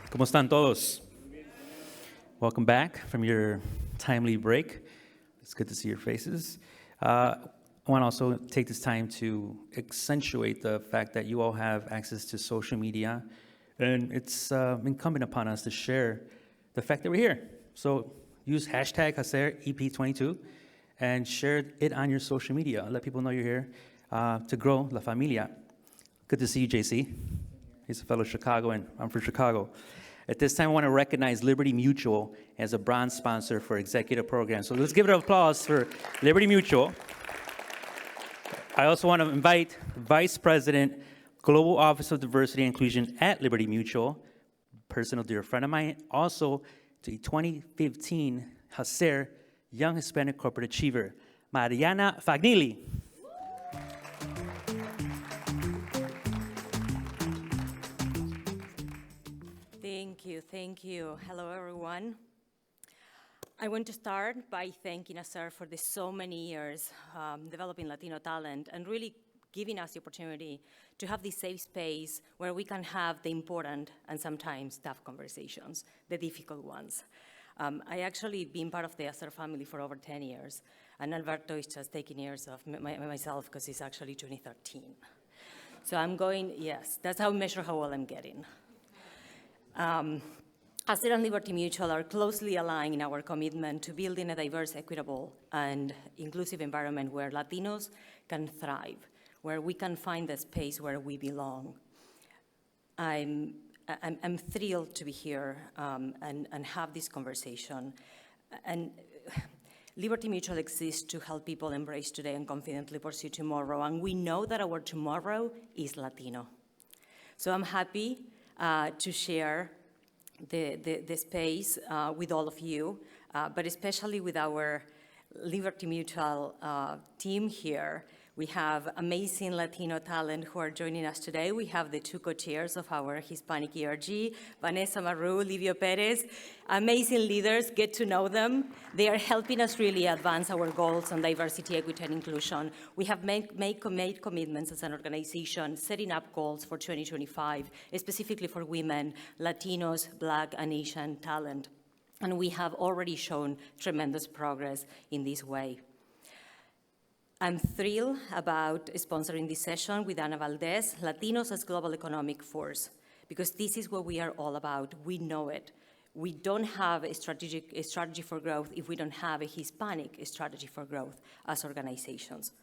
¿Cómo están todos? Welcome back from your timely break. It's good to see your faces. I want to also take this time to accentuate the fact that you all have access to social media, and it's incumbent upon us to share the fact that we're here. So use hashtag HACR EP22 and share it on your social media. Let people know you're here to grow La Familia. Good to see you, JC. He's a fellow Chicagoan. I'm from Chicago. At this time, I want to recognize Liberty Mutual as a bronze sponsor for Executive Programs. So let's give it an applause for Liberty Mutual. I also want to invite Vice President, Global Office of Diversity and Inclusion at Liberty Mutual, personal dear friend of mine, also to the 2015 HACR Young Hispanic Corporate Achiever, Mariana Fagnilli. Thank you. Hello, everyone. I want to start by thanking HACR for the so many years developing Latino talent and really giving us the opportunity to have this safe space where we can have the important and sometimes tough conversations, the difficult ones. I actually been part of the HACR family for over 10 years, and Alberto is just taking years off myself because it's actually 2013. So I'm going, yes, that's how I measure how well I'm getting. HACR and Liberty Mutual are closely aligned in our commitment to building a diverse, equitable, and inclusive environment where Latinos can thrive, where we can find the space where we belong. I'm thrilled to be here and have this conversation. And Liberty Mutual exists to help people embrace today and confidently pursue tomorrow. And we know that our tomorrow is Latino. So I'm happy to share the space with all of you, but especially with our Liberty Mutual team here. We have amazing Latino talent who are joining us today. We have the two co-chairs of our Hispanic ERG, Vanessa Maru, Livio Perez. Amazing leaders, get to know them. They are helping us really advance our goals on diversity, equity, and inclusion. We have made commitments as an organization, setting up goals for 2025, specifically for women, Latinos, Black, and Asian talent. And we have already shown tremendous progress in this way. I'm thrilled about sponsoring this session with Ana Valdez, Latinos as Global Economic Force, because this is what we are all about. We know it. We don't have a strategy for growth if we don't have a Hispanic strategy for growth as organizations.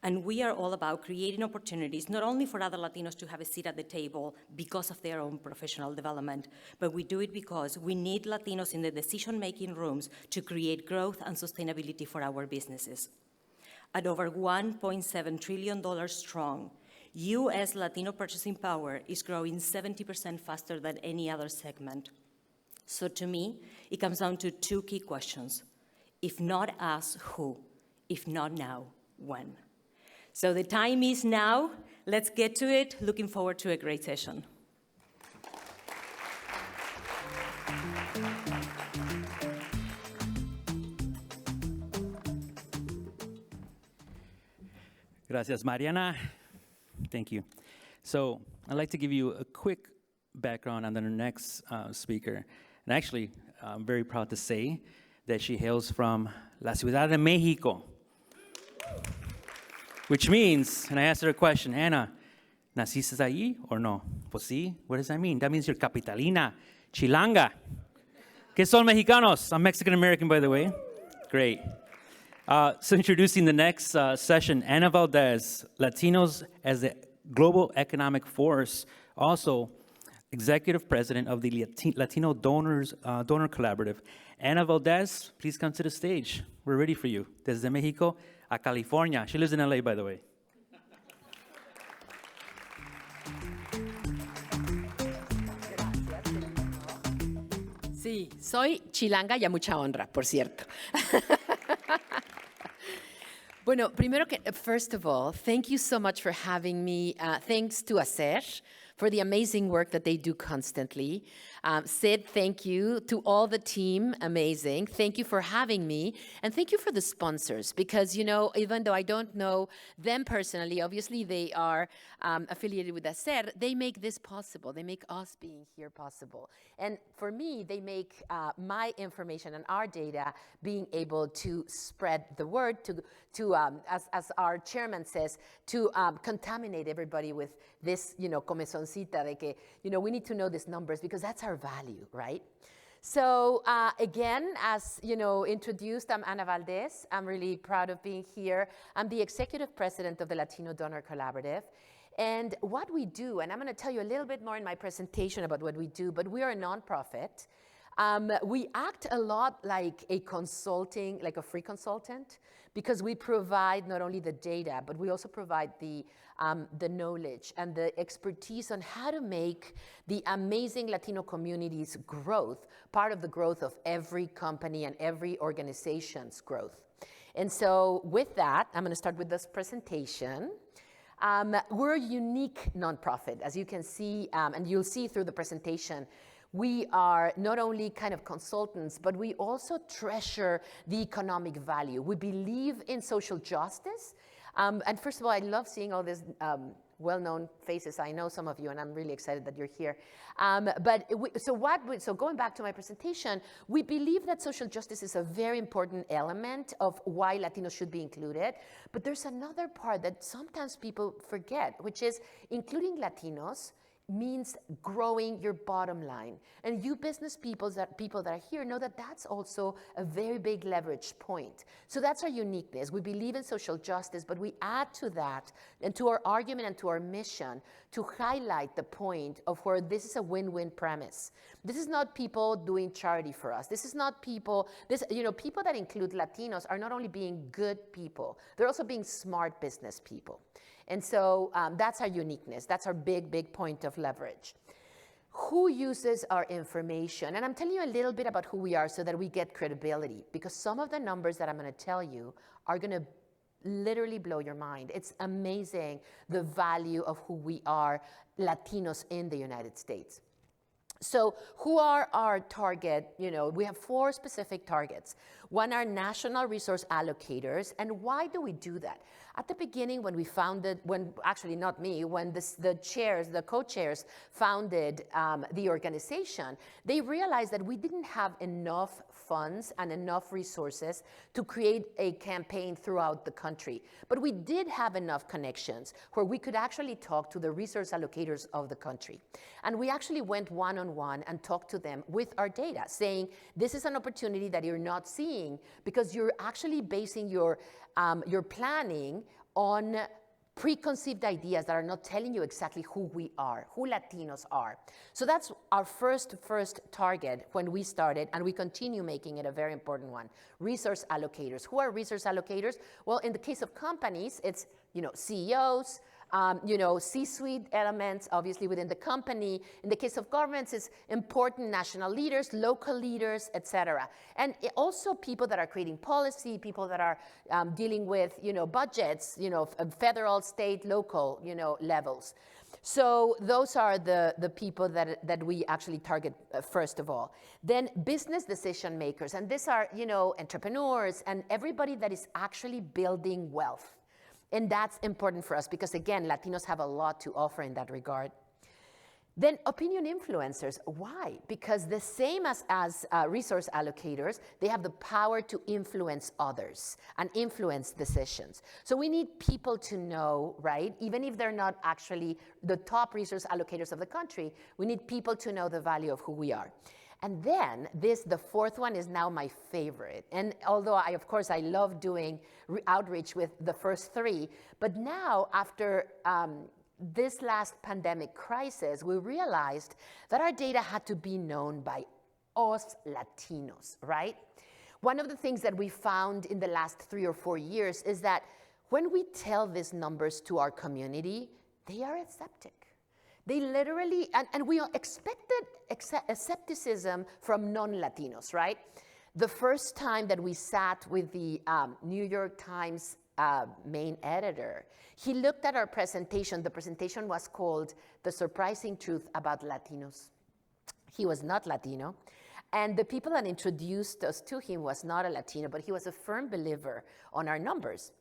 And we are all about creating opportunities, not only for other Latinos to have a seat at the table because of their own professional development, but we do it because we need Latinos in the decision-making rooms to create growth and sustainability for our businesses. At over $1.7 trillion strong, U.S. Latino purchasing power is growing 70% faster than any other segment. So to me, it comes down to two key questions. If not us, who? If not now, when? So the time is now. Let's get to it. Looking forward to a great session. Gracias, Mariana. Thank you. So I'd like to give you a quick background on the next speaker. And actually, I'm very proud to say that she hails from La Ciudad de Mexico, which means, and I asked her a question, Ana, ¿naciste allí or no? Pues sí. What does that mean? That means you're capitalina, chilanga. ¿Qué son mexicanos? I'm Mexican-American, by the way. Great. So introducing the next session, Ana Valdez, Latinos as the Global Economic Force, also Executive President of the Latino Donor Collaborative. Ana Valdez, please come to the stage. We're ready for you. Desde Mexico a California. She lives in LA, by the way. Sí, soy chilanga y a mucha honra, por cierto. Bueno, first of all, thank you so much for having me. Thanks to HACR for the amazing work that they do constantly. Sid, thank you. To all the team, amazing. Thank you for having me. And thank you for the sponsors, because, you know, even though I don't know them personally, obviously they are affiliated with HACR, they make this possible. They make us being here possible. And for me, they make my information and our data being able to spread the word, to as our chairman says, to contaminate everybody with this, you know, comezoncita de que, you know, we need to know these numbers because that's our value, right? So again, as you know, introduced, I'm Ana Valdez. I'm really proud of being here. I'm the executive president of the Latino Donor Collaborative. And what we do, and I'm going to tell you a little bit more in my presentation about what we do, but we are a nonprofit. We act a lot like a consulting, like a free consultant, because we provide not only the data, but we also provide the knowledge and the expertise on how to make the amazing Latino community's growth part of the growth of every company and every organization's growth. And so with that, I'm going to start with this presentation. We're a unique nonprofit, as you can see, and you'll see through the presentation. We are not only kind of consultants, but we also treasure the economic value. We believe in social justice. And first of all, I love seeing all these well-known faces. I know some of you, and I'm really excited that you're here. So going back to my presentation, we believe that social justice is a very important element of why Latinos should be included. But there's another part that sometimes people forget, which is including Latinos means growing your bottom line. And you business people that are here know that that's also a very big leverage point. So that's our uniqueness. We believe in social justice, but we add to that and to our argument and to our mission to highlight the point of where this is a win-win premise. This is not people doing charity for us. This is not people, people that include Latinos are not only being good people, they're also being smart business people. And so that's our uniqueness. That's our big, big point of leverage. Who uses our information? And I'm telling you a little bit about who we are so that we get credibility, because some of the numbers that I'm going to tell you are going to literally blow your mind. It's amazing the value of who we are, Latinos in the United States. So who are our target? We have 4 specific targets. One are national resource allocators. And why do we do that? At the beginning, when we founded, actually not me, when the co-chairs founded the organization, they realized that we didn't have enough funds and enough resources to create a campaign throughout the country. But we did have enough connections where we could actually talk to the resource allocators of the country. And we actually went one-on-one and talked to them with our data, saying, this is an opportunity that you're not seeing because you're actually basing your planning on preconceived ideas that are not telling you exactly who we are, who Latinos are. So that's our first target when we started, and we continue making it a very important one. Resource allocators. Who are resource allocators? Well, in the case of companies, it's CEOs, C-suite elements, obviously within the company. In the case of governments, it's important national leaders, local leaders, et cetera. And also people that are creating policy, people that are dealing with, budgets, federal, state, local, levels. So those are the people that we actually target first of all. Then business decision makers, and these are, entrepreneurs and everybody that is actually building wealth. And that's important for us because, again, Latinos have a lot to offer in that regard. Then opinion influencers. Why? Because the same as resource allocators, they have the power to influence others and influence decisions. So we need people to know, right? Even if they're not actually the top resource allocators of the country, we need people to know the value of who we are. And then the 4th one is now my favorite. And although of course I love doing outreach with the first 3, but now after this last pandemic crisis, we realized that our data had to be known by us Latinos, right? One of the things that we found in the last 3 or 4 years is that when we tell these numbers to our community, they are skeptic. They literally, and we expected skepticism from non-Latinos, right? The first time that we sat with the New York Times main editor, he looked at our presentation. The presentation was called The Surprising Truth About Latinos. He was not Latino. And the people that introduced us to him was not a Latino, but he was a firm believer on our numbers.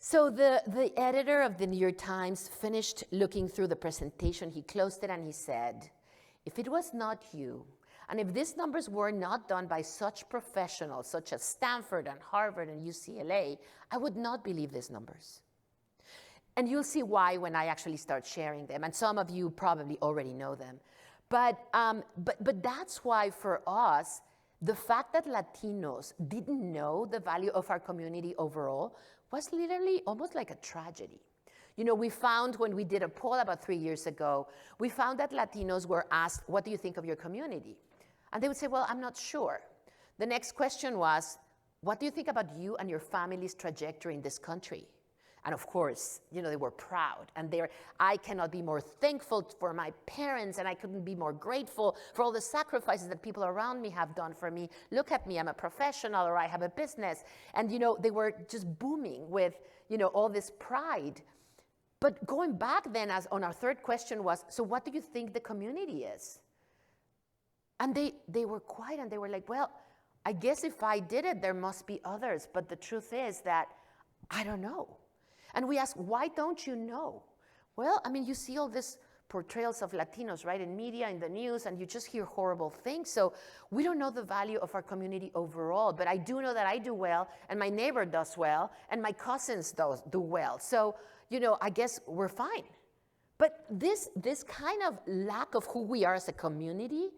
So the editor of the New York Times finished looking through the presentation. He closed it and he said, if it was not you, and if these numbers were not done by such professionals, such as Stanford and Harvard and UCLA, I would not believe these numbers. And you'll see why when I actually start sharing them. And some of you probably already know them. But that's why for us, the fact that Latinos didn't know the value of our community overall was literally almost like a tragedy. You know, we found when we did a poll about 3 years ago, we found that Latinos were asked, what do you think of your community? And they would say, well, I'm not sure. The next question was, what do you think about you and your family's trajectory in this country? And of course, you know, they were proud. And I cannot be more thankful for my parents, and I couldn't be more grateful for all the sacrifices that people around me have done for me. Look at me, I'm a professional, or I have a business. And, you know, they were just booming with, you know, all this pride. But going back then, as on our third question was, so what do you think the community is? And they were quiet, and they were like, well, I guess if I did it, there must be others. But the truth is that I don't know. And we ask, why don't you know? Well, I mean, you see all these portrayals of Latinos, right, in media, in the news, and you just hear horrible things. So we don't know the value of our community overall, but I do know that I do well, and my neighbor does well, and my cousins do well. So, you know, I guess we're fine. But this kind of lack of who we are as a community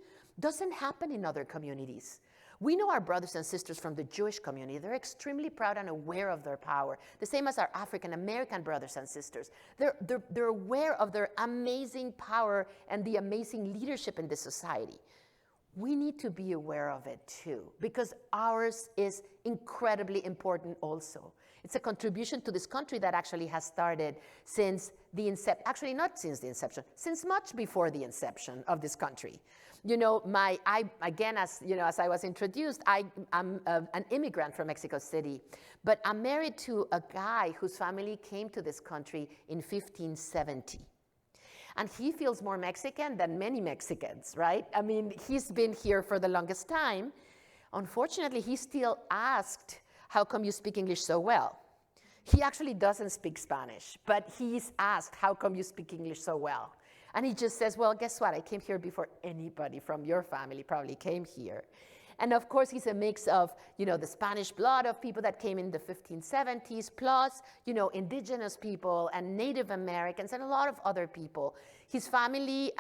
doesn't happen in other communities. We know our brothers and sisters from the Jewish community. They're extremely proud and aware of their power, the same as our African American brothers and sisters. They're aware of their amazing power and the amazing leadership in this society. We need to be aware of it too, because ours is incredibly important also. It's a contribution to this country that actually has started since the inception, actually not since the inception, since much before the inception of this country. You know, again, as you know, as I was introduced, I'm an immigrant from Mexico City, but I'm married to a guy whose family came to this country in 1570. And he feels more Mexican than many Mexicans, right? I mean, he's been here for the longest time. Unfortunately, he's still asked, how come you speak English so well? He actually doesn't speak Spanish, but he's asked, how come you speak English so well? And he just says, well, guess what? I came here before anybody from your family probably came here. And of course, he's a mix of, you know, the Spanish blood of people that came in the 1570s, plus, you know, indigenous people and Native Americans and a lot of other people. His family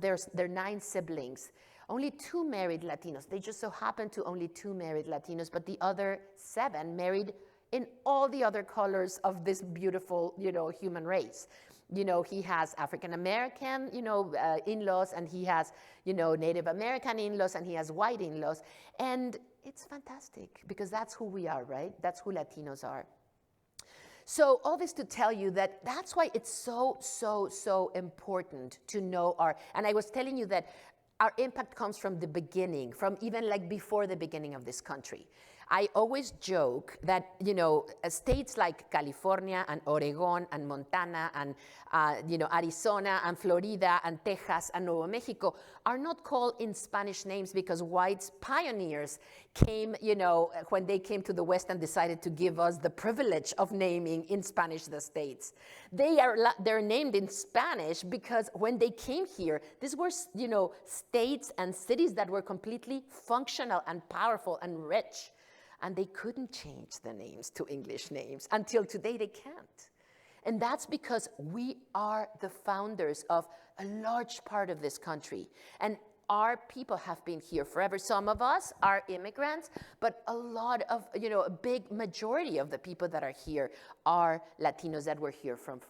they're 9 siblings. Only 2 married Latinos. They just so happen to only 2 married Latinos, but the other 7 married in all the other colors of this beautiful, you know, human race. You know, he has African American, you know, in-laws, and he has, you know, Native American in-laws, and he has white in-laws. And it's fantastic because that's who we are, right? That's who Latinos are. So all this to tell you that that's why it's so important to know and I was telling you that our impact comes from the beginning, from even like before the beginning of this country. I always joke that, you know, states like California and Oregon and Montana and, you know, Arizona and Florida and Texas and Nuevo Mexico are not called in Spanish names because white pioneers came, you know, when they came to the West and decided to give us the privilege of naming in Spanish the states. They're named in Spanish because when they came here, these were, you know, states and cities that were completely functional and powerful and rich. And they couldn't change the names to English names. Until today, they can't. And that's because we are the founders of a large part of this country. And our people have been here forever. Some of us are immigrants, but a lot of, you know, a big majority of the people that are here are Latinos that were here from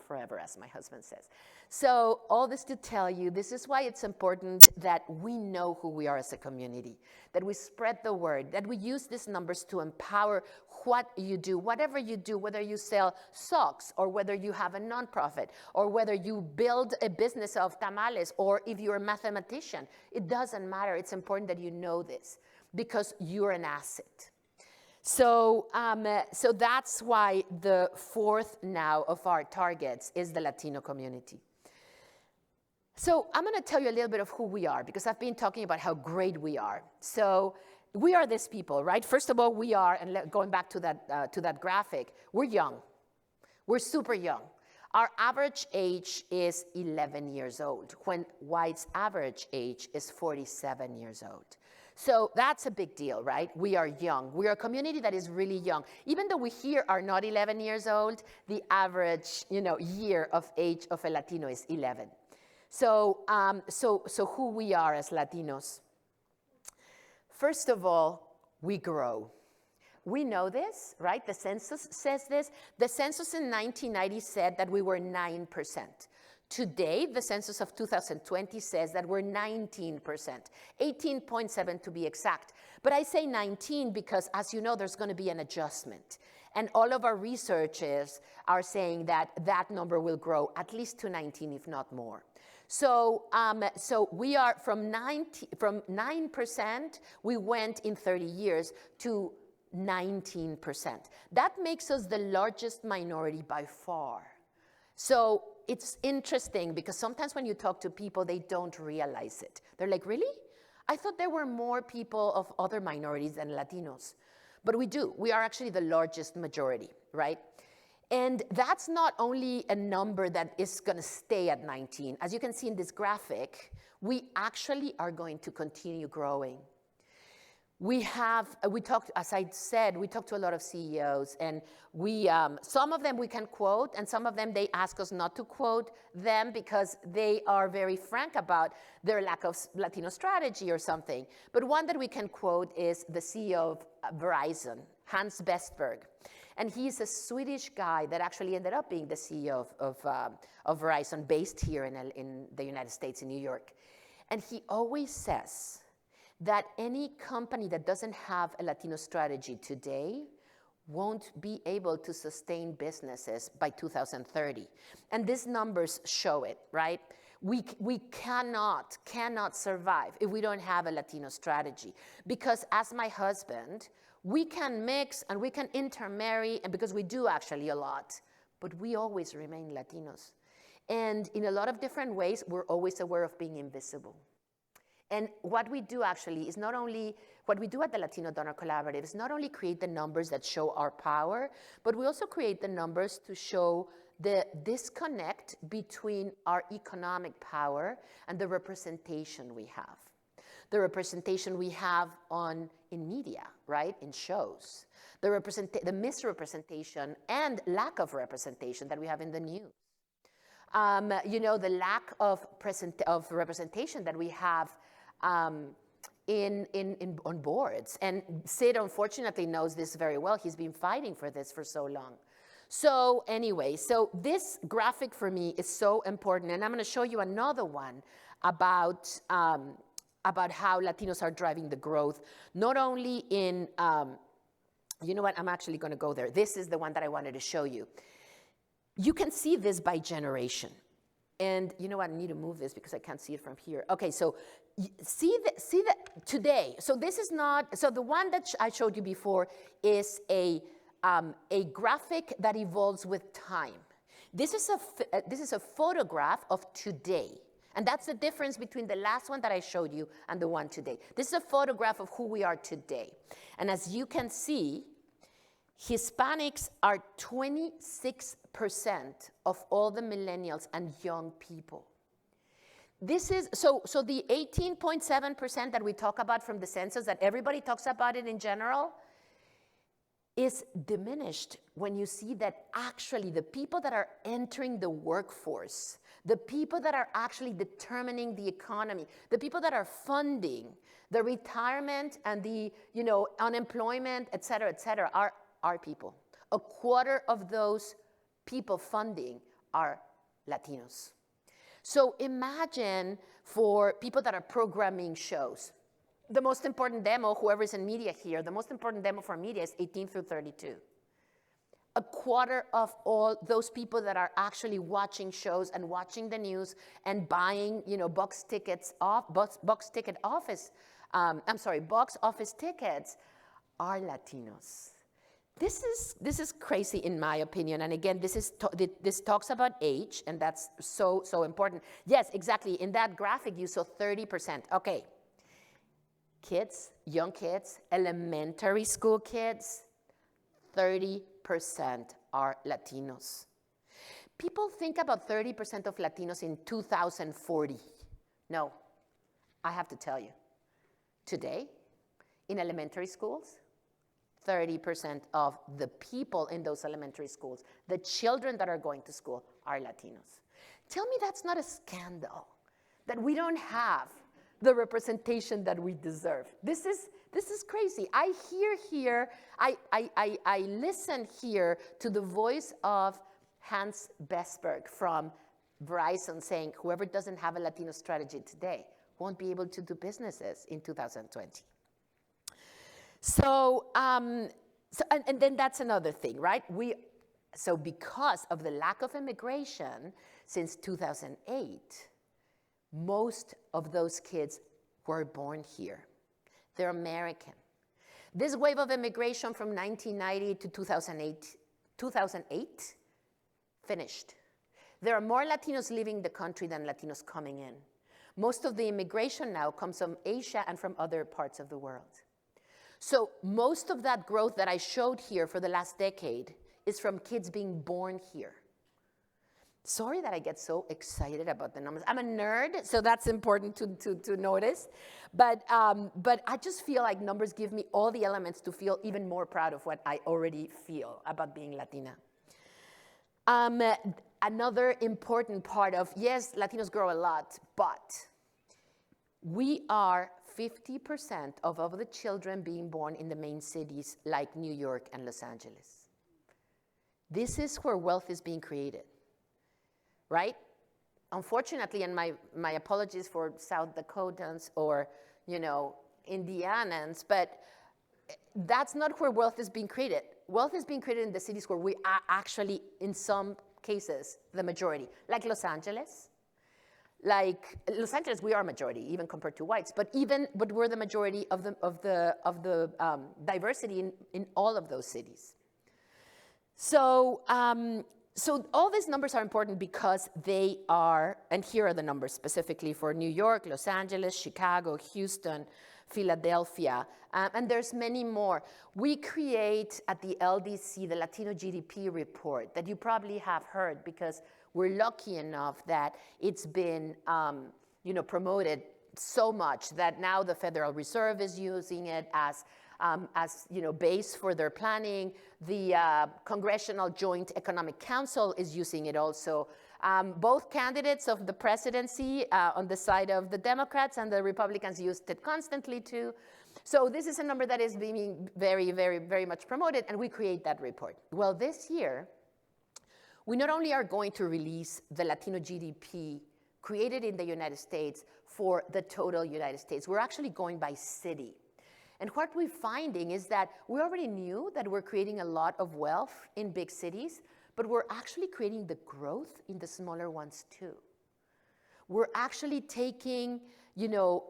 forever, as my husband says. So all this to tell you, this is why it's important that we know who we are as a community, that we spread the word, that we use these numbers to empower what you do, whatever you do, whether you sell socks or whether you have a nonprofit or whether you build a business of tamales or if you're a mathematician. It doesn't matter. It's important that you know this because you're an asset. So that's why the fourth now of our targets is the Latino community. So I'm going to tell you a little bit of who we are, because I've been talking about how great we are. So we are these people, right? First of all, we are, and going back to that graphic, we're young. We're super young. Our average age is 11 years old, when whites' average age is 47 years old. So that's a big deal, right? We are young. We are a community that is really young. Even though we here are not 11 years old, the average, year of age of a Latino is 11. So who we are as Latinos. First of all, we grow. We know this, right? The census says this. The census in 1990 said that we were 9%. Today, the census of 2020 says that we're 19%, 18.7 to be exact. But I say 19 because, as you know, there's going to be an adjustment. And all of our researchers are saying that that number will grow at least to 19, if not more. So we are from 9%, we went in 30 years to 19%. That makes us the largest minority by far. So it's interesting because sometimes when you talk to people, they don't realize it. They're like, really? I thought there were more people of other minorities than Latinos. But we do. We are actually the largest majority, right? And that's not only a number that is going to stay at 19. As you can see in this graphic, we actually are going to continue growing. As I said, we talked to a lot of CEOs, and some of them we can quote, and some of them they ask us not to quote them because they are very frank about their lack of Latino strategy or something. But one that we can quote is the CEO of Verizon, Hans Vestberg. And he's a Swedish guy that actually ended up being the CEO of Verizon, based here in the United States, in New York. And he always says that any company that doesn't have a Latino strategy today won't be able to sustain businesses by 2030. And these numbers show it, right? We cannot survive if we don't have a Latino strategy. Because as my husband, we can mix and we can intermarry, and because we do actually a lot, but we always remain Latinos. And in a lot of different ways, we're always aware of being invisible. And what we do actually is what we do at the Latino Donor Collaborative is not only create the numbers that show our power, but we also create the numbers to show the disconnect between our economic power and the representation we have. The representation we have in media, right, in shows. The misrepresentation and lack of representation that we have in the news. The lack of representation that we have on boards. And Sid, unfortunately, knows this very well. He's been fighting for this for so long. So anyway, this graphic for me is so important. And I'm going to show you another one about how Latinos are driving the growth, not only in, you know what, I'm actually going to go there. This is the one that I wanted to show you. You can see this by generation. And you know what, I need to move this because I can't see it from here. Okay, so see that today. So this is not, so the one that I showed you before is a graphic that evolves with time. This is a photograph of today. And that's the difference between the last one that I showed you and the one today. This is a photograph of who we are today. And as you can see, Hispanics are 26% of all the millennials and young people. This is, so the 18.7% that we talk about from the census, that everybody talks about it in general, is diminished when you see that actually the people that are entering the workforce, the people that are actually determining the economy, the people that are funding the retirement and the unemployment, et cetera, are our people. A quarter of those people funding are Latinos. So imagine for people that are programming shows. The most important demo, whoever's in media here, the most important demo for media is 18 through 32. A quarter of all those people that are actually watching shows and watching the news and buying, box office tickets are Latinos. This is crazy in my opinion, and again, this talks about age, and that's so important. Yes, exactly. In that graphic, you saw 30%. Okay, kids, young kids, elementary school kids, 30% are Latinos. People think about 30% of Latinos in 2040. No, I have to tell you, today, in elementary schools, 30% of the people in those elementary schools, the children that are going to school, are Latinos. Tell me that's not a scandal, that we don't have the representation that we deserve. This is crazy. I hear here, I listen here to the voice of Hans Besberg from Verizon saying, whoever doesn't have a Latino strategy today won't be able to do businesses in 2020. So, and then that's another thing, right? So because of the lack of immigration since 2008, most of those kids were born here. They're American. This wave of immigration from 1990 to 2008 finished. There are more Latinos leaving the country than Latinos coming in. Most of the immigration now comes from Asia and from other parts of the world. So most of that growth that I showed here for the last decade is from kids being born here. Sorry that I get so excited about the numbers. I'm a nerd, so that's important to notice. But I just feel like numbers give me all the elements to feel even more proud of what I already feel about being Latina. Another important part of, yes, Latinos grow a lot, but we are 50% of the children being born in the main cities like New York and Los Angeles. This is where wealth is being created, right? Unfortunately, and my apologies for South Dakotans or, Indianans, but that's not where wealth is being created. Wealth is being created in the cities where we are actually, in some cases, the majority, like Los Angeles. Like Los Angeles, we are a majority, even compared to whites, but we're the majority of the diversity in all of those cities. So all these numbers are important because they are, and here are the numbers specifically for New York, Los Angeles, Chicago, Houston, Philadelphia, and there's many more. We create at the LDC the Latino GDP report that you probably have heard because we're lucky enough that it's been promoted so much that now the Federal Reserve is using it as base for their planning. The Congressional Joint Economic Council is using it also. Both candidates of the presidency on the side of the Democrats and the Republicans used it constantly too. So this is a number that is being very, very, very much promoted, and we create that report. Well, this year, we not only are going to release the Latino GDP created in the United States for the total United States, we're actually going by city. And what we're finding is that we already knew that we're creating a lot of wealth in big cities, but we're actually creating the growth in the smaller ones too. We're actually taking,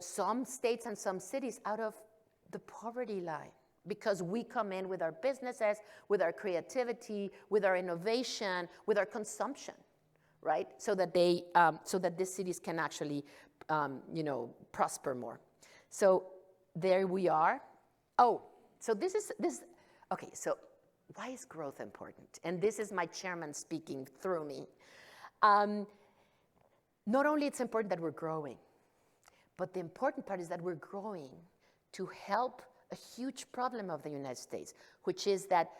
some states and some cities out of the poverty line because we come in with our businesses, with our creativity, with our innovation, with our consumption, right? So that these cities can actually, prosper more. So there we are. Oh, so okay, so why is growth important? And this is my chairman speaking through me. Not only it's important that we're growing, but the important part is that we're growing to help a huge problem of the United States, which is that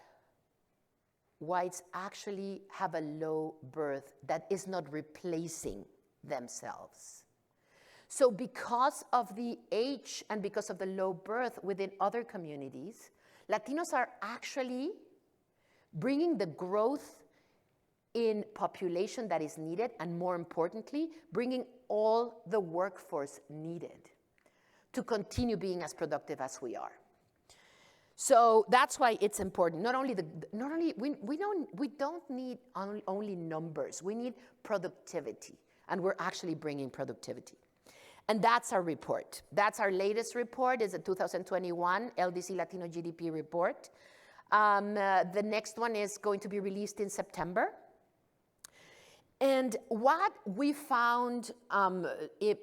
whites actually have a low birth that is not replacing themselves. So because of the age and because of the low birth within other communities, Latinos are actually bringing the growth in population that is needed, and more importantly, bringing all the workforce needed to continue being as productive as we are. So that's why it's important. We don't need only numbers. We need productivity, and we're actually bringing productivity. And that's our report. That's our latest report. It's a 2021 LDC Latino GDP report. The next one is going to be released in September. And what we found, the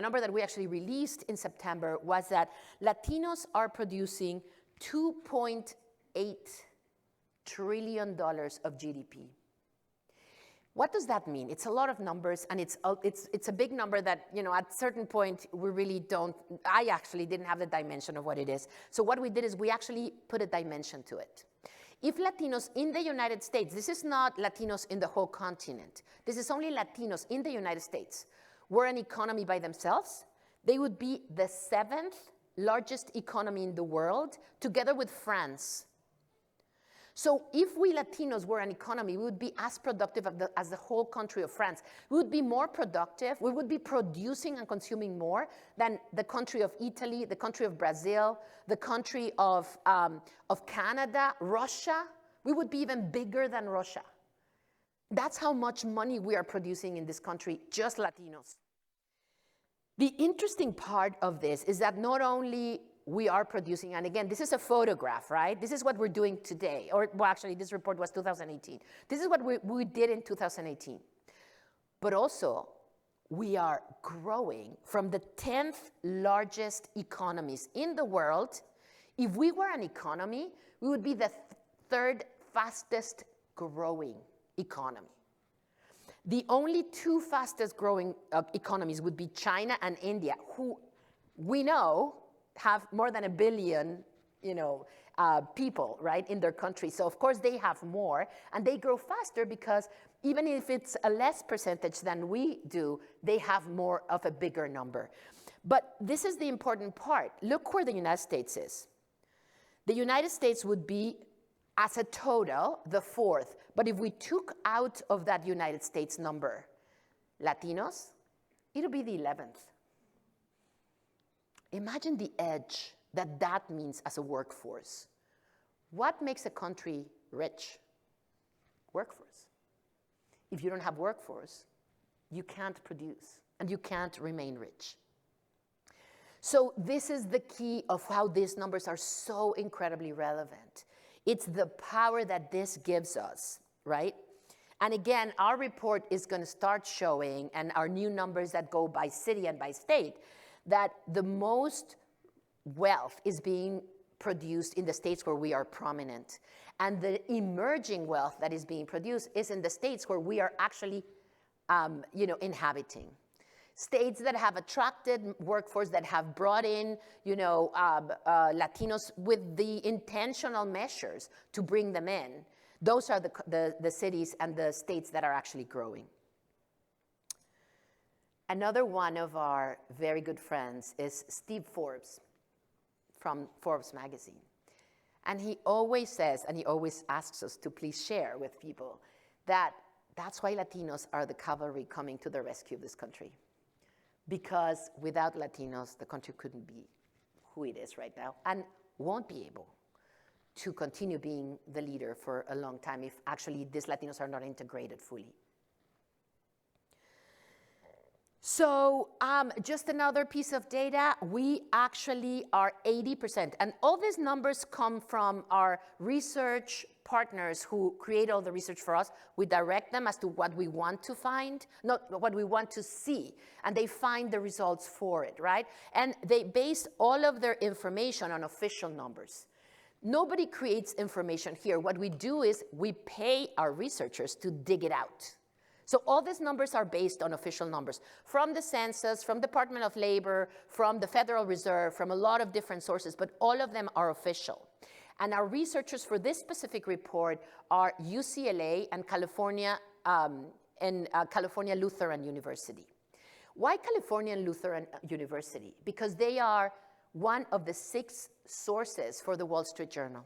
number that we actually released in September was that Latinos are producing $2.8 trillion of GDP. What does that mean? It's a lot of numbers, and it's a big number that, at a certain point, we really don't, I actually didn't have the dimension of what it is. So what we did is we actually put a dimension to it. If Latinos in the United States, this is not Latinos in the whole continent, this is only Latinos in the United States, were an economy by themselves, they would be the 7th largest economy in the world, together with France. So if we Latinos were an economy, we would be as productive as the whole country of France. We would be more productive, we would be producing and consuming more than the country of Italy, the country of Brazil, the country of Canada, Russia. We would be even bigger than Russia. That's how much money we are producing in this country, just Latinos. The interesting part of this is that not only we are producing, and again, this is a photograph, right? This is what we're doing today, or well, actually, this report was 2018. This is what we did in 2018. But also, we are growing from the 10th largest economies in the world. If we were an economy, we would be the 3rd fastest growing economy. The only 2 fastest growing economies would be China and India, who we know have more than 1 billion, people, right, in their country. So of course they have more, and they grow faster because even if it's a less percentage than we do, they have more of a bigger number. But this is the important part. Look where the United States is. The United States would be, as a total, the 4th. But if we took out of that United States number Latinos, it'll be the 11th. Imagine the edge that means as a workforce. What makes a country rich? Workforce. If you don't have workforce, you can't produce, and you can't remain rich. So this is the key of how these numbers are so incredibly relevant. It's the power that this gives us, right? And again, our report is going to start showing, and our new numbers that go by city and by state, that the most wealth is being produced in the states where we are prominent. And the emerging wealth that is being produced is in the states where we are actually inhabiting. States that have attracted workforce, that have brought in Latinos with the intentional measures to bring them in. Those are the cities and the states that are actually growing. Another one of our very good friends is Steve Forbes from Forbes magazine. And he always says, and he always asks us to please share with people, that that's why Latinos are the cavalry coming to the rescue of this country. Because without Latinos, the country couldn't be who it is right now, and won't be able to continue being the leader for a long time if actually these Latinos are not integrated fully. So just another piece of data, we actually are 80%, and all these numbers come from our research partners who create all the research for us. We direct them as to what we want to find, not what we want to see, and they find the results for it, right? And they base all of their information on official numbers. Nobody creates information here. What we do is we pay our researchers to dig it out. So all these numbers are based on official numbers from the census, from Department of Labor, from the Federal Reserve, from a lot of different sources, but all of them are official. And our researchers for this specific report are UCLA and California Lutheran University. Why California Lutheran University? Because they are one of the 6 sources for the Wall Street Journal.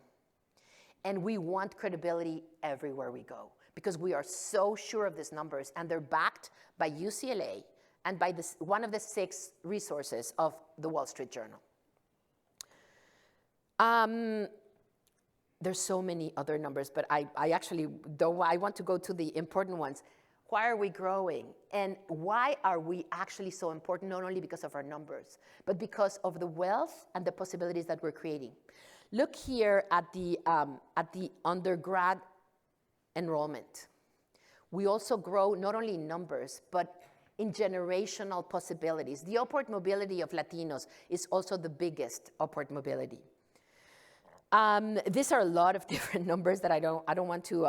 And we want credibility everywhere we go, because we are so sure of these numbers, and they're backed by UCLA and by one of the 6 resources of the Wall Street Journal. There's so many other numbers, but I actually don't. I want to go to the important ones. Why are we growing? And why are we actually so important, not only because of our numbers, but because of the wealth and the possibilities that we're creating? Look here at the undergrad enrollment. We also grow not only in numbers, but in generational possibilities. The upward mobility of Latinos is also the biggest upward mobility. These are a lot of different numbers that I don't want to,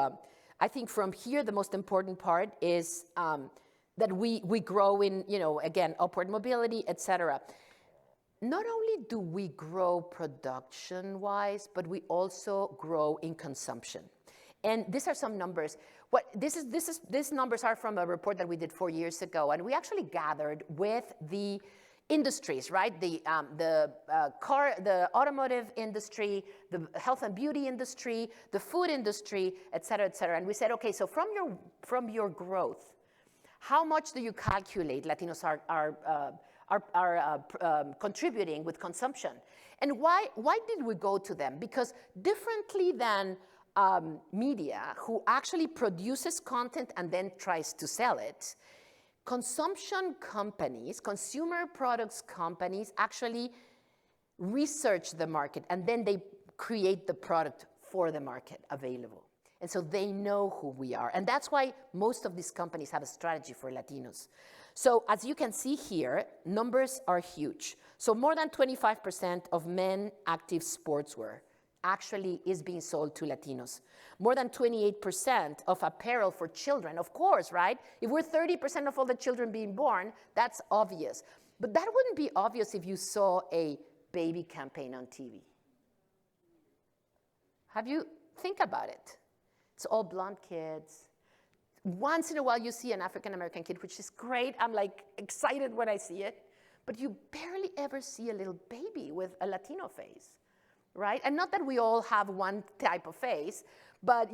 I think from here the most important part is that we grow in, again, upward mobility, et cetera. Not only do we grow production-wise, but we also grow in consumption. And these are some numbers. These numbers are from a report that we did 4 years ago, and we actually gathered with the industries, right? The automotive industry, the health and beauty industry, the food industry, et cetera, et cetera. And we said, okay, so from your growth, how much do you calculate Latinos are contributing with consumption? And why did we go to them? Because differently than media, who actually produces content and then tries to sell it, consumption companies, consumer products companies actually research the market and then they create the product for the market available. And so they know who we are. And that's why most of these companies have a strategy for Latinos. So as you can see here, numbers are huge. So more than 25% of men active sportswear actually is being sold to Latinos. More than 28% of apparel for children, of course, right? If we're 30% of all the children being born, that's obvious. But that wouldn't be obvious if you saw a baby campaign on TV. Think about it. It's all blonde kids. Once in a while you see an African-American kid, which is great. I'm like excited when I see it. But you barely ever see a little baby with a Latino face, right? And not that we all have one type of face, but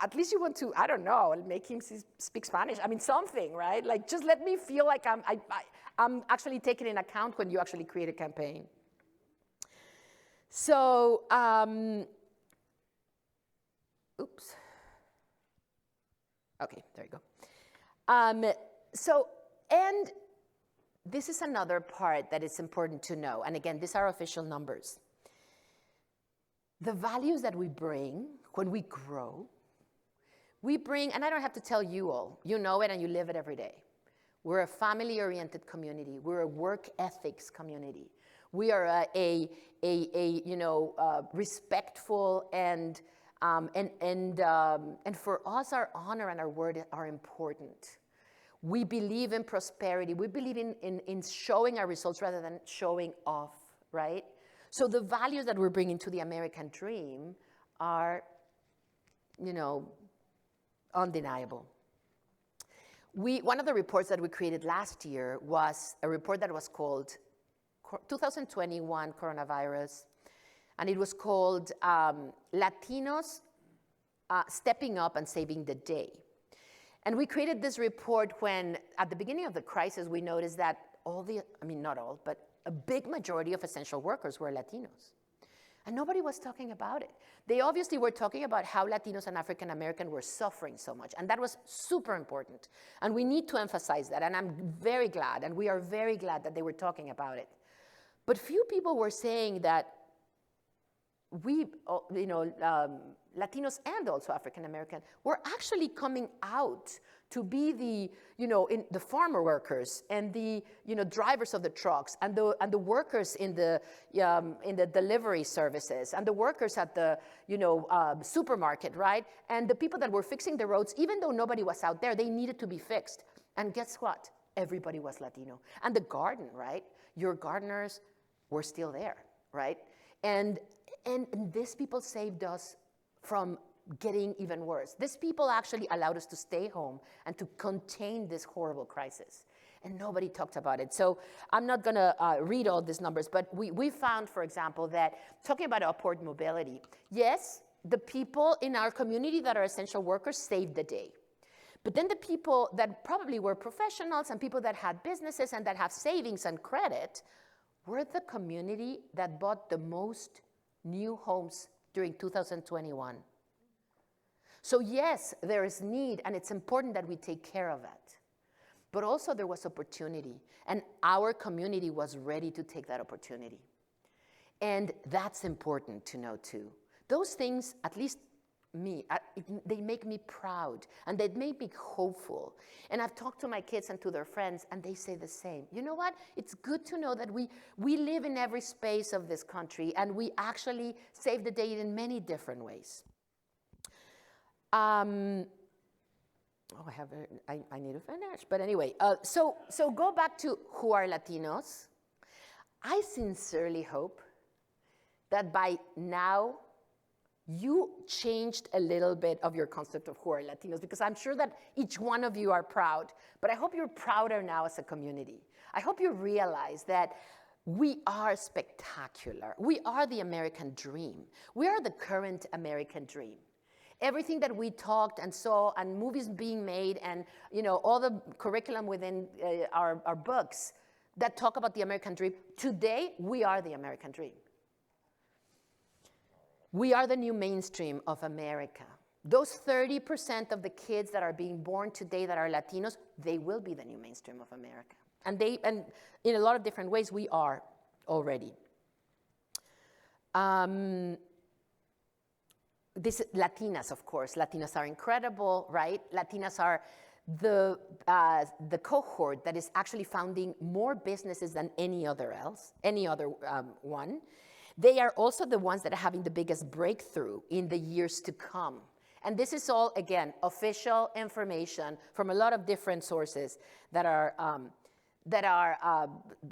at least you want to, I don't know, make him speak Spanish. I mean, something, right? Like just let me feel like I'm actually taking in account when you actually create a campaign. So, oops. Okay, there you go. And this is another part that is important to know. And again, these are official numbers. The values that we bring when we grow, and I don't have to tell you all, you know it and you live it every day. We're a family-oriented community. We're a work ethics community. We are a respectful and for us, our honor and our word are important. We believe in prosperity. We believe in showing our results rather than showing off, right? So the values that we're bringing to the American dream are, undeniable. One of the reports that we created last year was a report that was called 2021 Coronavirus, and it was called Latinos Stepping Up and Saving the Day. And we created this report when, at the beginning of the crisis, we noticed that not all, but a big majority of essential workers were Latinos. And nobody was talking about it. They obviously were talking about how Latinos and African American were suffering so much. And that was super important. And we need to emphasize that. And I'm very glad, and we are very glad that they were talking about it. But few people were saying that Latinos and also African American were actually coming out to be the farmer workers and the drivers of the trucks and the workers in the delivery services and the workers at the supermarket, right? And the people that were fixing the roads, even though nobody was out there, they needed to be fixed. And guess what? Everybody was Latino. And the garden, right? Your gardeners were still there, right? And these people saved us from getting even worse. These people actually allowed us to stay home and to contain this horrible crisis. And nobody talked about it. So I'm not going to read all these numbers, but we found, for example, that talking about upward mobility, yes, the people in our community that are essential workers saved the day. But then the people that probably were professionals and people that had businesses and that have savings and credit were the community that bought the most new homes during 2021. So yes, there is need, and it's important that we take care of it. But also there was opportunity, and our community was ready to take that opportunity. And that's important to know too. Those things, at least me, they make me proud and they make me hopeful. And I've talked to my kids and to their friends and they say the same. You know what? It's good to know that we live in every space of this country and we actually save the day in many different ways. I need to finish, but anyway. So go back to who are Latinos. I sincerely hope that by now you changed a little bit of your concept of who are Latinos, because I'm sure that each one of you are proud, but I hope you're prouder now as a community. I hope you realize that we are spectacular. We are the American dream. We are the current American dream. Everything that we talked and saw and movies being made and all the curriculum within our books that talk about the American dream, today we are the American dream. We are the new mainstream of America. Those 30% of the kids that are being born today that are Latinos, they will be the new mainstream of America. And in a lot of different ways, we are already. Latinas, of course. Latinas are incredible, right? Latinas are the cohort that is actually founding more businesses than any other one. They are also the ones that are having the biggest breakthrough in the years to come. And this is all, again, official information from a lot of different sources that are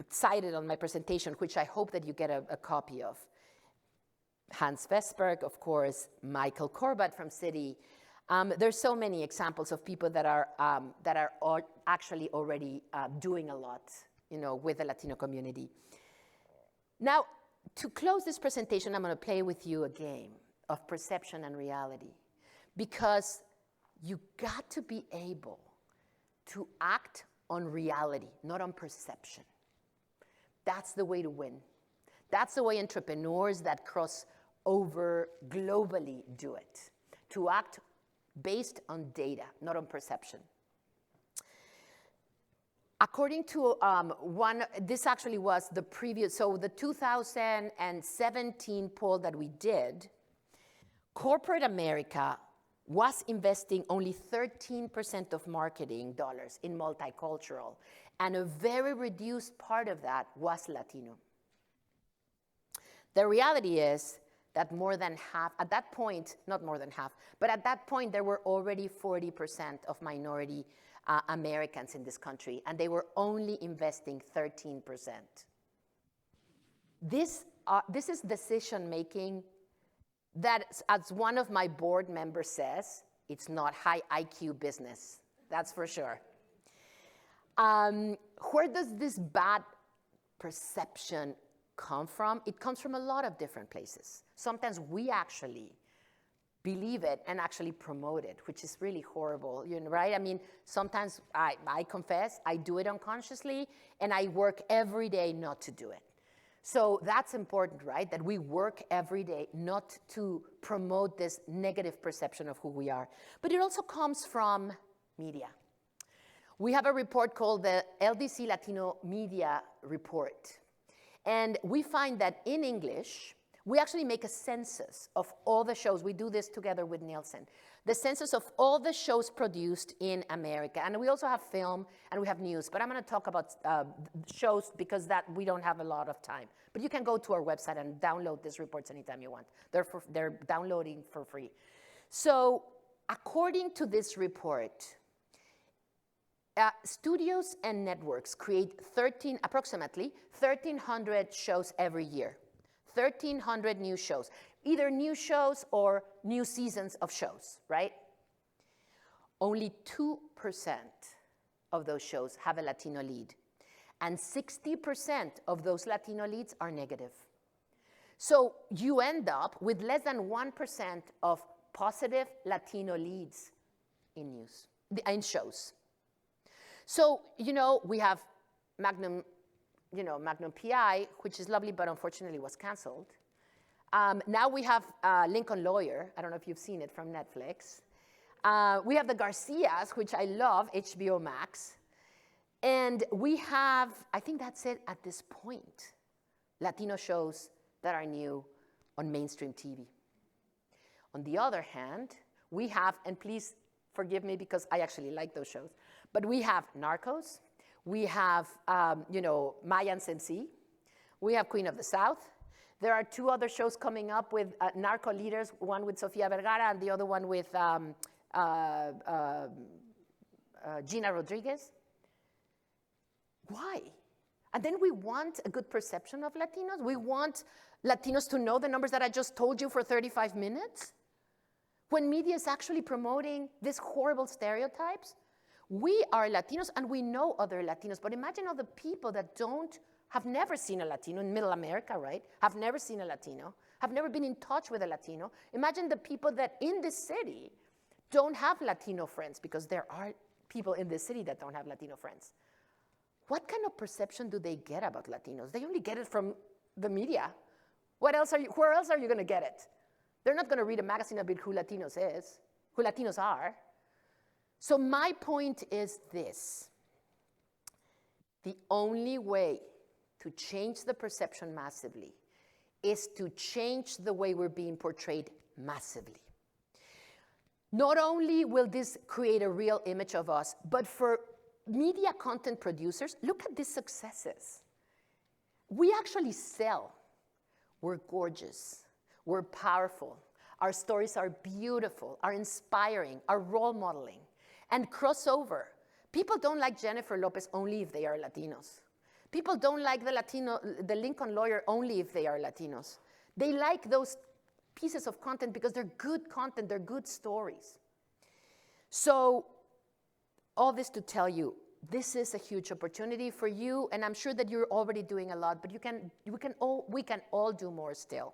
cited on my presentation, which I hope that you get a copy of. Hans Vestberg, of course, Michael Corbat from Citi. There's so many examples of people that are actually already doing a lot, with the Latino community. Now, to close this presentation, I'm going to play with you a game of perception and reality, because you got to be able to act on reality, not on perception. That's the way to win. That's the way entrepreneurs that cross over globally do it, to act based on data, not on perception. According to this actually was the previous, so the 2017 poll that we did, corporate America was investing only 13% of marketing dollars in multicultural, and a very reduced part of that was Latino. The reality is that more than half, at that point, not more than half, but at that point there were already 40% of minority Americans in this country, and they were only investing 13%. This is decision-making that, as one of my board members says, it's not high IQ business, that's for sure. Where does this bad perception come from? It comes from a lot of different places. Sometimes we actually believe it and actually promote it, which is really horrible, right? I mean, sometimes I confess, I do it unconsciously, and I work every day not to do it. So that's important, right? That we work every day not to promote this negative perception of who we are. But it also comes from media. We have a report called the LDC Latino Media Report. And we find that in English, we actually make a census of all the shows. We do this together with Nielsen. The census of all the shows produced in America. And we also have film and we have news. But I'm going to talk about shows because that we don't have a lot of time. But you can go to our website and download these reports anytime you want. They're downloading for free. So according to this report, studios and networks create approximately 1,300 shows every year. 1,300 new shows, either new shows or new seasons of shows, right? Only 2% of those shows have a Latino lead, and 60% of those Latino leads are negative. So you end up with less than 1% of positive Latino leads in shows. So, we have Magnum PI, which is lovely, but unfortunately was canceled. Now we have Lincoln Lawyer. I don't know if you've seen it from Netflix. We have The Garcias, which I love, HBO Max. And we have, I think that's it at this point, Latino shows that are new on mainstream TV. On the other hand, we have, and please forgive me because I actually like those shows, but we have Narcos, we have, Maya and Sensi, we have Queen of the South. There are 2 other shows coming up with narco leaders, one with Sofia Vergara and the other one with Gina Rodriguez. Why? And then we want a good perception of Latinos? We want Latinos to know the numbers that I just told you for 35 minutes? When media is actually promoting these horrible stereotypes? We are Latinos and we know other Latinos, but imagine all the people that have never seen a Latino in Middle America, right? Have never seen a Latino, have never been in touch with a Latino. Imagine the people that in this city don't have Latino friends, because there are people in this city that don't have Latino friends. What kind of perception do they get about Latinos? They only get it from the media. Where else are you going to get it? They're not going to read a magazine about who Latinos are. So my point is this. The only way to change the perception massively is to change the way we're being portrayed massively. Not only will this create a real image of us, but for media content producers, look at these successes. We actually sell. We're gorgeous. We're powerful. Our stories are beautiful, are inspiring, are role modeling, and crossover. People don't like Jennifer Lopez only if they are Latinos. People don't like the Lincoln lawyer only if they are Latinos. They like those pieces of content because they're good content, they're good stories. So all this to tell you, this is a huge opportunity for you, and I'm sure that you're already doing a lot, but we can all do more still.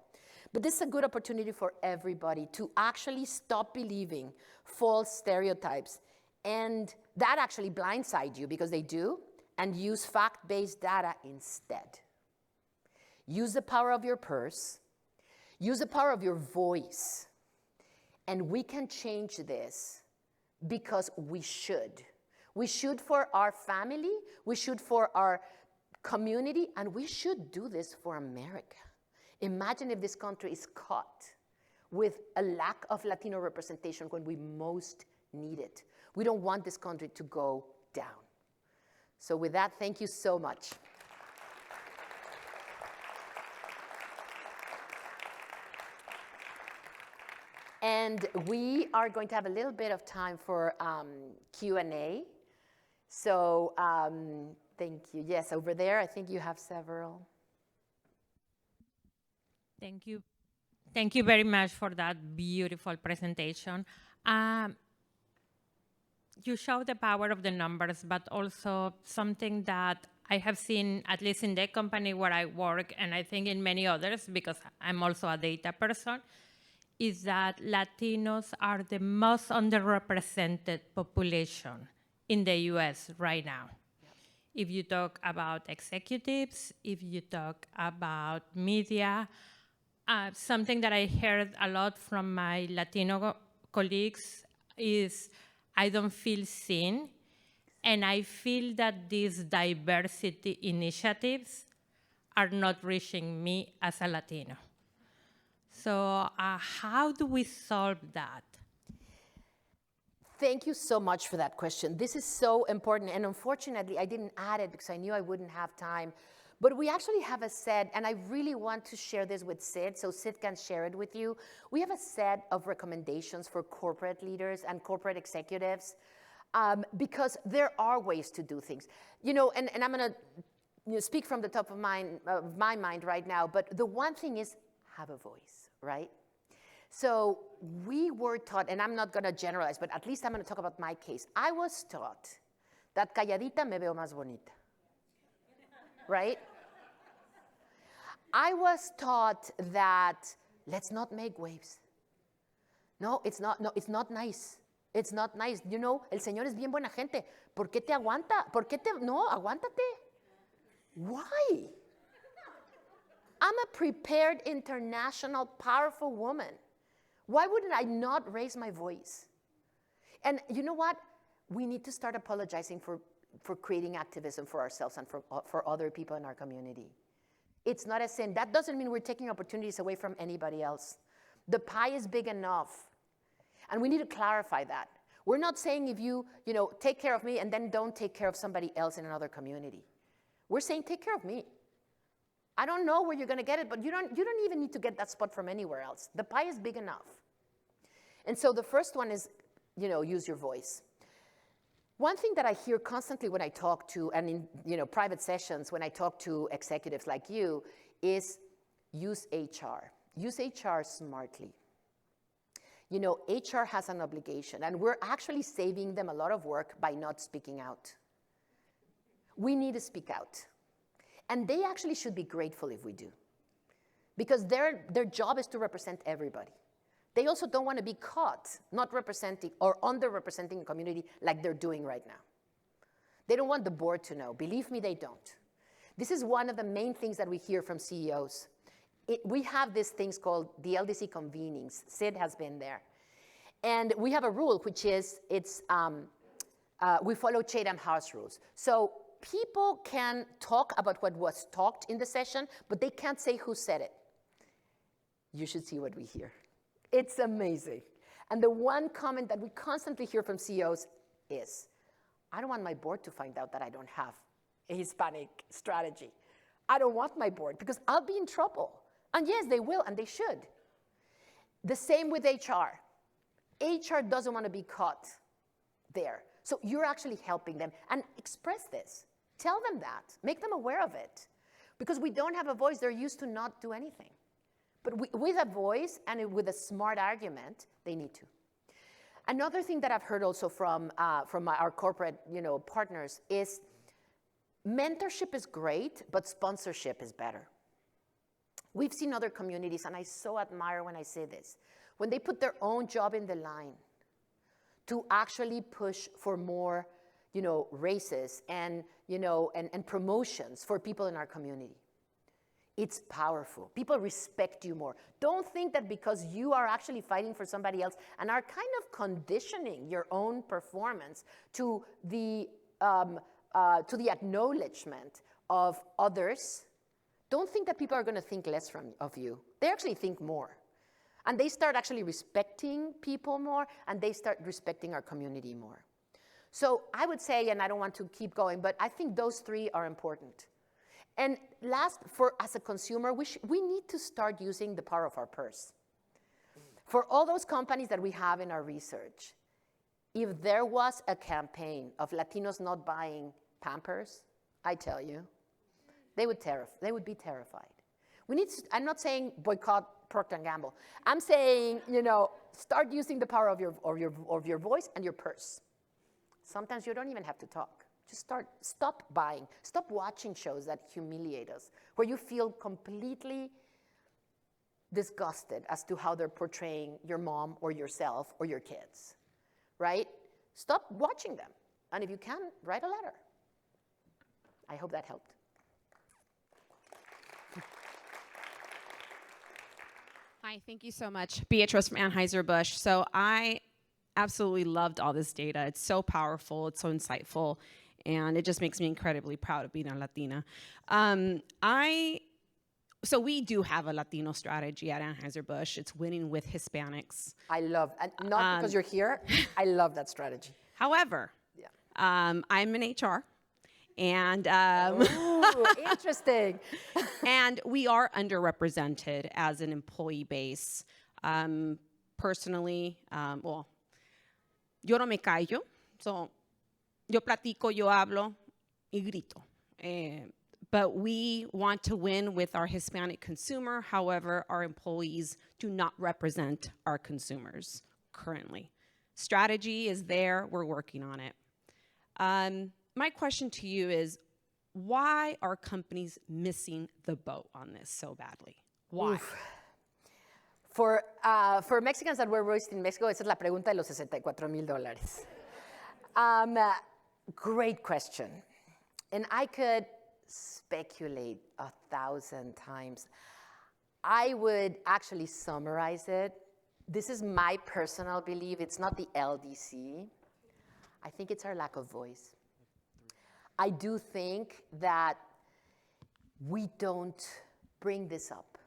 But this is a good opportunity for everybody to actually stop believing false stereotypes, and that actually blindside you, because they do, and use fact-based data instead. Use the power of your purse, use the power of your voice, and we can change this because we should. We should for our family, we should for our community, and we should do this for America. Imagine if this country is caught with a lack of Latino representation when we most need it. We don't want this country to go down. So with that, thank you so much. And we are going to have a little bit of time for Q&A. So thank you. Yes, over there, I think you have several. Thank you. Thank you very much for that beautiful presentation. You show the power of the numbers, but also something that I have seen, at least in the company where I work, and I think in many others, because I'm also a data person, is that Latinos are the most underrepresented population in the US right now. Yep. If you talk about executives, if you talk about media, something that I heard a lot from my Latino colleagues is, I don't feel seen, and I feel that these diversity initiatives are not reaching me as a Latino. So how do we solve that? Thank you so much for that question. This is so important, and unfortunately, I didn't add it because I knew I wouldn't have time. But we actually have a set, and I really want to share this with Sid, so Sid can share it with you. We have a set of recommendations for corporate leaders and corporate executives, because there are ways to do things. And I'm going to speak from the top of my mind right now, but the one thing is have a voice, right? So we were taught, and I'm not going to generalize, but at least I'm going to talk about my case. I was taught that calladita me veo más bonita, right? I was taught that let's not make waves. No, it's not nice. It's not nice. El Señor es bien buena gente. ¿Por qué te aguanta? No, aguántate. Why? I'm a prepared, international, powerful woman. Why wouldn't I not raise my voice? And you know what? We need to start apologizing for creating activism for ourselves and for other people in our community. It's not a sin. That doesn't mean we're taking opportunities away from anybody else. The pie is big enough. And we need to clarify that. We're not saying if you take care of me and then don't take care of somebody else in another community. We're saying take care of me. I don't know where you're going to get it, but you don't even need to get that spot from anywhere else. The pie is big enough. And so the first one is, use your voice. One thing that I hear constantly when I talk to, and in private sessions when I talk to executives like you, is use HR. Use HR smartly. HR has an obligation, and we're actually saving them a lot of work by not speaking out. We need to speak out. And they actually should be grateful if we do. Because their job is to represent everybody. They also don't want to be caught not representing or underrepresenting a community like they're doing right now. They don't want the board to know. Believe me, they don't. This is one of the main things that we hear from CEOs. We have these things called the LDC convenings. Sid has been there. And we have a rule, which is we follow Chatham House rules. So people can talk about what was talked in the session, but they can't say who said it. You should see what we hear. It's amazing. And the one comment that we constantly hear from CEOs is, I don't want my board to find out that I don't have a Hispanic strategy. I don't want my board because I'll be in trouble. And yes, they will, and they should. The same with HR. HR doesn't want to be caught there. So you're actually helping them. And express this. Tell them that. Make them aware of it. Because we don't have a voice, they're used to not do anything. But with a voice and with a smart argument, they need to. Another thing that I've heard also from our corporate partners is mentorship is great, but sponsorship is better. We've seen other communities, and I so admire when I say this, when they put their own job in the line to actually push for more, raises and promotions for people in our community. It's powerful. People respect you more. Don't think that because you are actually fighting for somebody else and are kind of conditioning your own performance to the acknowledgement of others. Don't think that people are going to think less of you. They actually think more. And they start actually respecting people more, and they start respecting our community more. So I would say, and I don't want to keep going, but I think those three are important. And last, as a consumer, we need to start using the power of our purse. For all those companies that we have in our research, if there was a campaign of Latinos not buying Pampers, I tell you, they would be terrified. I'm not saying boycott Procter & Gamble. I'm saying, start using the power of your voice and your purse. Sometimes you don't even have to talk. Just stop buying. Stop watching shows that humiliate us, where you feel completely disgusted as to how they're portraying your mom or yourself or your kids, right? Stop watching them. And if you can, write a letter. I hope that helped. Hi, thank you so much. Beatrice from Anheuser-Busch. So I absolutely loved all this data. It's so powerful, it's so insightful, and it just makes me incredibly proud of being a Latina. So we do have a Latino strategy at Anheuser-Busch. It's winning with Hispanics. I love, and not because you're here, I love that strategy. However, I'm in HR. And ooh, interesting. And we are underrepresented as an employee base. Personally, yo no me callo. So, yo platico, yo hablo y grito. But we want to win with our Hispanic consumer. However, our employees do not represent our consumers currently. Strategy is there. We're working on it. My question to you is, why are companies missing the boat on this so badly? Why? Oof. For Mexicans that were raised in Mexico, esa es la pregunta de los $64,000. Great question. And I could speculate 1,000 times. I would actually summarize it. This is my personal belief. It's not the LDC. I think it's our lack of voice. I do think that we don't bring this up.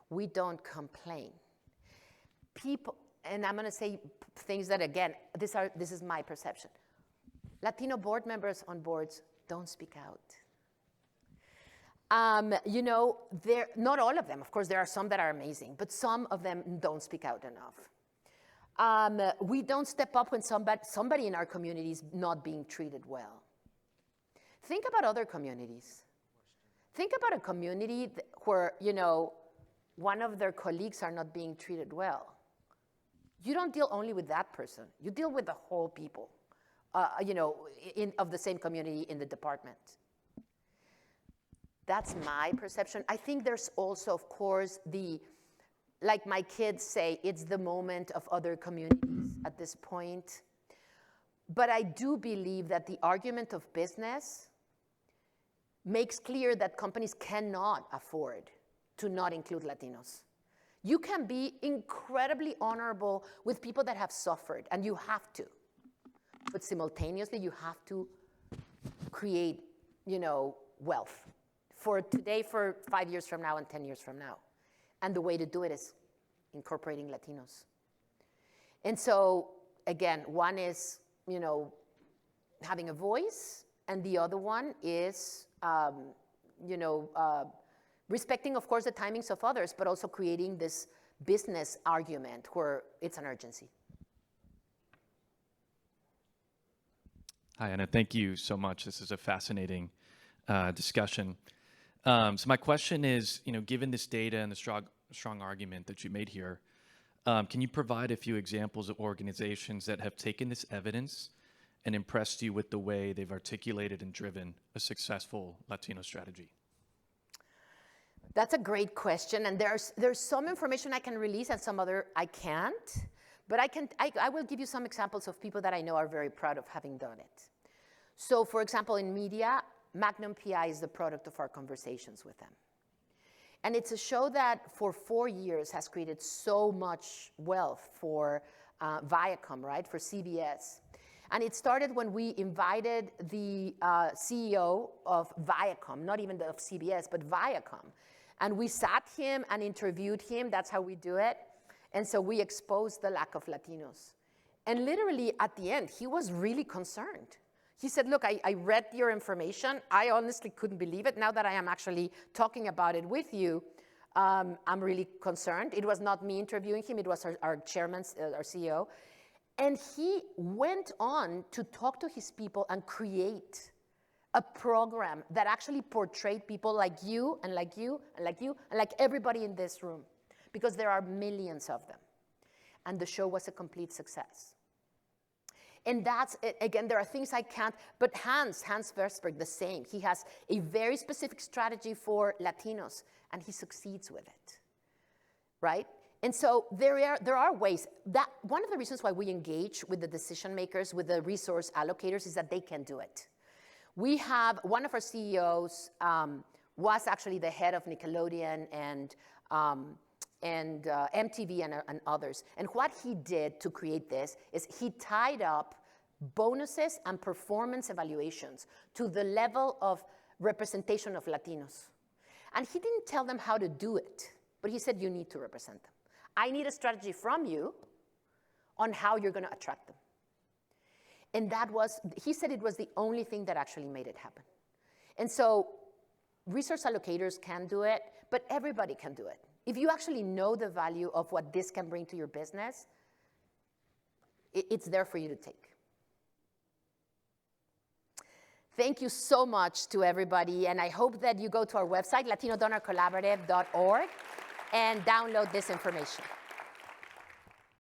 We don't complain. People, and I'm going to say things that, again, this is my perception. Latino board members on boards don't speak out. You know, not all of them. Of course, there are some that are amazing, but some of them don't speak out enough. We don't step up when somebody in our community is not being treated well. Think about other communities. Think about a community where, you know, one of their colleagues are not being treated well. You don't deal only with that person. You deal with the whole people, you know, of the same community in the department. That's my perception. I think there's also, of course, like my kids say, it's the moment of other communities at this point. But I do believe that the argument of business makes clear that companies cannot afford to not include Latinos. You can be incredibly honorable with people that have suffered, and you have to. But simultaneously, you have to create, you know, wealth for today, for 5 years from now, and 10 years from now. And the way to do it is incorporating Latinos. And so, again, one is, you know, having a voice, and the other one is, you know, respecting, of course, the timings of others, but also creating this business argument where it's an urgency. Hi, Anna. Thank you so much. This is a fascinating discussion. So my question is, you know, given this data and the strong argument that you made here, can you provide a few examples of organizations that have taken this evidence and impressed you with the way they've articulated and driven a successful Latino strategy? That's a great question, and there's some information I can release and some other I can't. But I will give you some examples of people that I know are very proud of having done it. So, for example, in media, Magnum PI is the product of our conversations with them. And it's a show that for 4 years has created so much wealth for Viacom, right, for CBS. And it started when we invited the CEO of Viacom, not even of CBS, but Viacom. And we sat him and interviewed him. That's how we do it. And so we exposed the lack of Latinos. And literally at the end, he was really concerned. He said, look, I read your information. I honestly couldn't believe it. Now that I am actually talking about it with you, I'm really concerned. It was not me interviewing him. It was our chairman, our CEO. And he went on to talk to his people and create a program that actually portrayed people like you and like you and like you and like everybody in this room, because there are millions of them. And the show was a complete success. And that's, again, there are things I can't, but Hans Versberg, the same. He has a very specific strategy for Latinos, and he succeeds with it, right? And so there are ways that one of the reasons why we engage with the decision makers, with the resource allocators, is that they can do it. We have, one of our CEOs was actually the head of Nickelodeon and MTV and others. And what he did to create this is he tied up bonuses and performance evaluations to the level of representation of Latinos. And he didn't tell them how to do it, but he said, you need to represent them. I need a strategy from you on how you're going to attract them. And that was, he said it was the only thing that actually made it happen. And so resource allocators can do it, but everybody can do it. If you actually know the value of what this can bring to your business, it's there for you to take. Thank you so much to everybody, and I hope that you go to our website, LatinoDonorCollaborative.org, and download this information.